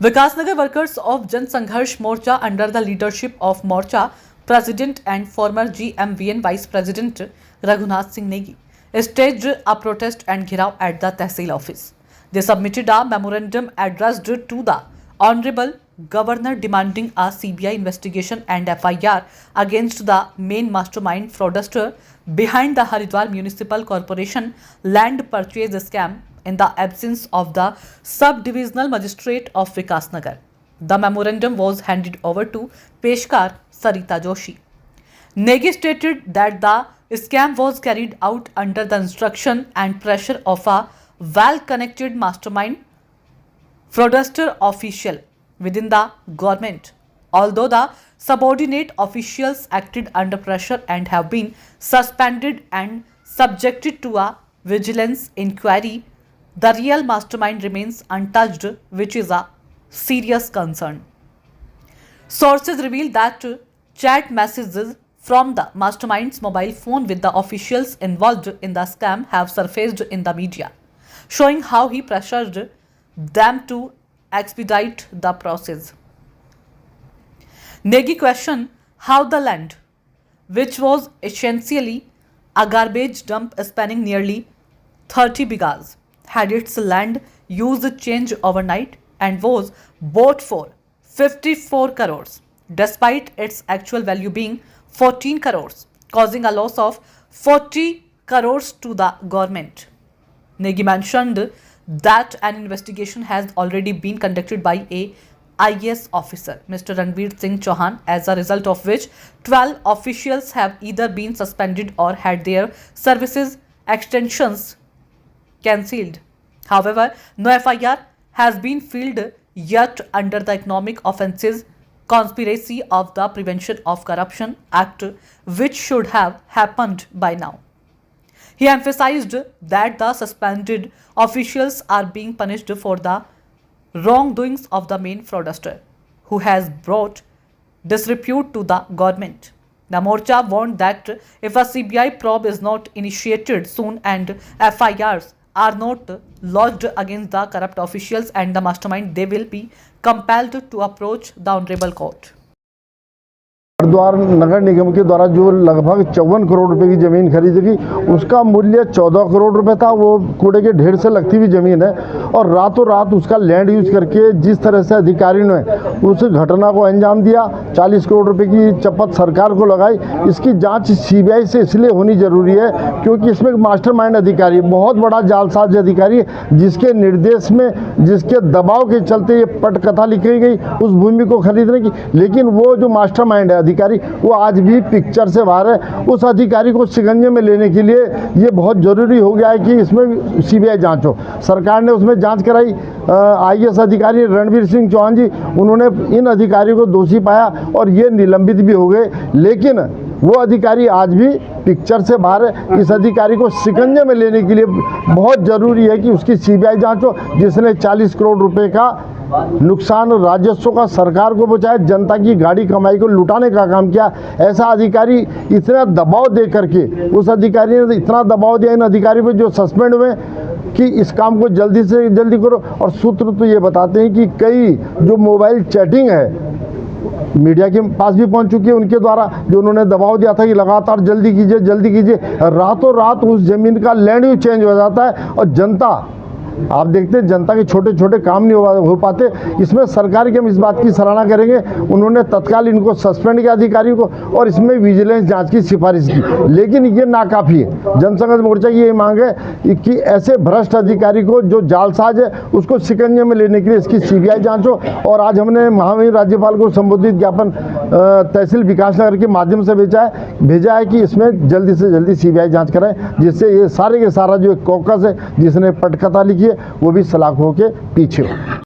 Vikasnagar workers of Jan Sangharsh Morcha under the leadership of Morcha President and former GMVN Vice President Raghunath Singh Negi staged a protest and ghirav at the Tehsil office. They submitted a memorandum addressed to the Honorable Governor demanding a CBI investigation and FIR against the main mastermind fraudster behind the Haridwar Municipal Corporation land purchase scam in the absence of the sub-divisional magistrate of Vikasnagar. The memorandum was handed over to Peshkar Sarita Joshi. Negi stated that the scam was carried out under the instruction and pressure of a well-connected mastermind fraudster official within the government. Although the subordinate officials acted under pressure and have been suspended and subjected to a vigilance inquiry, the real mastermind remains untouched, which is a serious concern. Sources reveal that chat messages from the mastermind's mobile phone with the officials involved in the scam have surfaced in the media, showing how he pressured them to expedite the process. Negi questioned how the land, which was essentially a garbage dump spanning nearly 30 bighas, had its land use changed overnight and was bought for 54 crores, despite its actual value being 14 crores, causing a loss of 40 crores to the government. Negi mentioned that an investigation has already been conducted by a IAS officer, Mr. Ranveer Singh Chauhan, as a result of which 12 officials have either been suspended or had their services extensions cancelled. However, no FIR has been filed yet under the Economic Offences Conspiracy of the Prevention of Corruption Act, which should have happened by now. He emphasized that the suspended officials are being punished for the wrongdoings of the main fraudster, who has brought disrepute to the government. The Morcha warned that if a CBI probe is not initiated soon and FIRs are not lodged against the corrupt officials and the mastermind, they will be compelled to approach the Honorable Court. Haridwar नगर निगम के द्वारा जो लगभग 54 करोड़ रुपए की ज़मीन खरीदी गई, उसका मूल्य 14 करोड़ रुपए था। वो कूड़े के ढेर से लगती हुई ज़मीन है और रातों रात उसका लैंड यूज करके जिस तरह से अधिकारियों ने उस घटना को अंजाम दिया, 40 करोड़ रुपए की चपत सरकार को लगाई। इसकी जांच सीबीआई से इसलिए होनी जरूरी है क्योंकि इसमें मास्टरमाइंड अधिकारी, बहुत बड़ा जालसाज अधिकारी है, जिसके निर्देश में, जिसके दबाव के चलते ये पटकथा लिखी गई उस भूमि को खरीदने की। लेकिन वो जो मास्टरमाइंड है अधिकारी, वो आज भी पिक्चर से बाहर है। उस अधिकारी को शिकंजे में लेने के लिए ये बहुत ज़रूरी हो गया है कि इसमें सीबीआई जांच हो। सरकार ने उसमें जांच कराई। आईएएस अधिकारी रणवीर सिंह चौहान जी, उन्होंने इन अधिकारियों को दोषी पाया और ये निलंबित भी हो गए। लेकिन वो अधिकारी आज भी पिक्चर से बाहर है। इस अधिकारी को शिकंजे में लेने के लिए बहुत ज़रूरी है कि उसकी सीबीआई जांच हो, जिसने 40 करोड़ रुपए का नुकसान राजस्व का सरकार को बचाया, जनता की गाड़ी कमाई को लुटाने का काम किया। ऐसा अधिकारी इतना दबाव दे करके, उस अधिकारी ने इतना दबाव दिया इन अधिकारी पर जो सस्पेंड हुए कि इस काम को जल्दी से जल्दी करो। और सूत्र तो ये बताते हैं कि कई जो मोबाइल चैटिंग है मीडिया के पास भी पहुंच चुकी है, उनके द्वारा जो उन्होंने दबाव दिया था कि लगातार जल्दी कीजिए जल्दी कीजिए, रातों रात उस जमीन का लैंड यूज चेंज हो जाता है और जनता, आप देखते हैं जनता के छोटे छोटे काम नहीं हो पाते। इसमें सरकार की हम इस बात की सराहना करेंगे, उन्होंने तत्काल इनको सस्पेंड किया अधिकारी को और इसमें विजिलेंस जांच की सिफारिश की। लेकिन ये नाकाफी है। जनसंघर्ष मोर्चा की ये मांग है कि ऐसे भ्रष्ट अधिकारी को, जो जालसाज है, उसको शिकंजे में लेने के लिए इसकी सीबीआई जांच हो। और आज हमने महामहिम राज्यपाल को संबोधित ज्ञापन तहसील विकासनगर के माध्यम से भेजा है कि इसमें जल्दी से जल्दी सीबीआई जाँच कराएं, जिससे ये सारे के सारा जो कॉकस है जिसने पटकथा लिखी है वो भी सलाखों के पीछे हो।